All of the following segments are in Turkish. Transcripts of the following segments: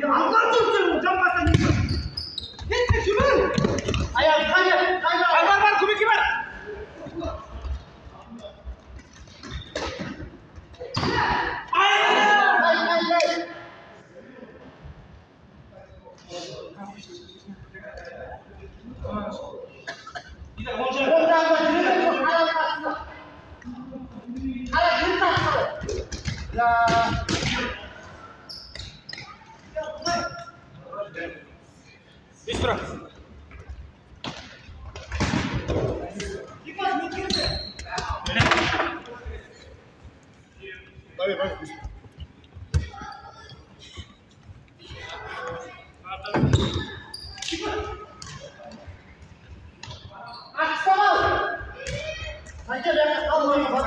Allah dursun hocam basan. Gitme şunu. Ayak kayır. Var kubiki var. Bistro.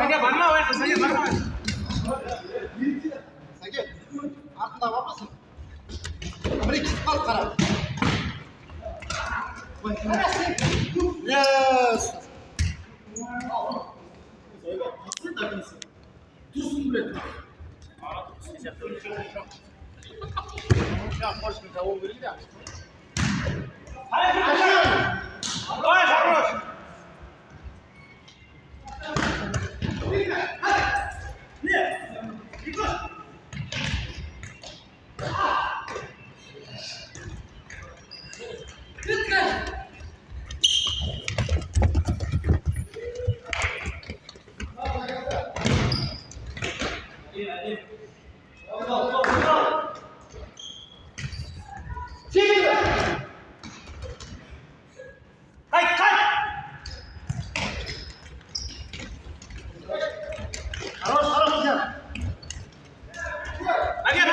Saja barma var, saja barma. Saja, aklına bakmasın. Amerika kal kara. Yes. Nasıl takılsın? Dursun buraya. Ya hoş bir tavuk verir ya. Hayır, sarhoş.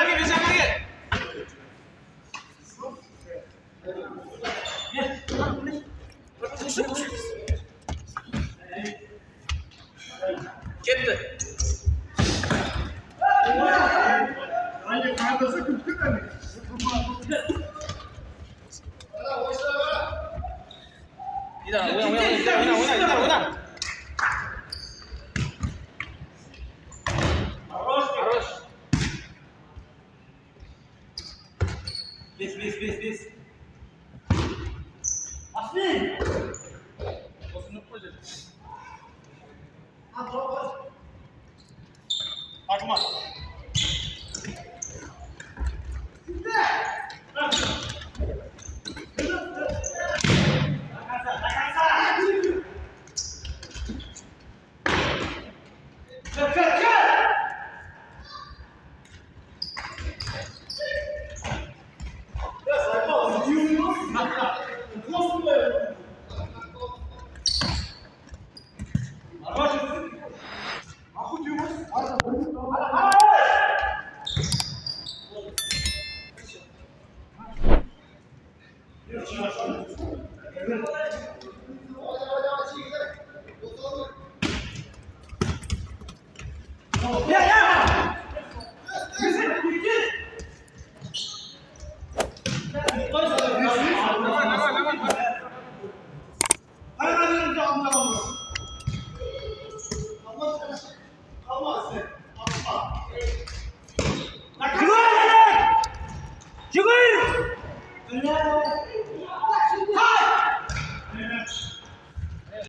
Lagi bisa lagi. Gitti. Hangi kandası küçük mü? Udah. Harus. Bis. Asli. Atma. Ya.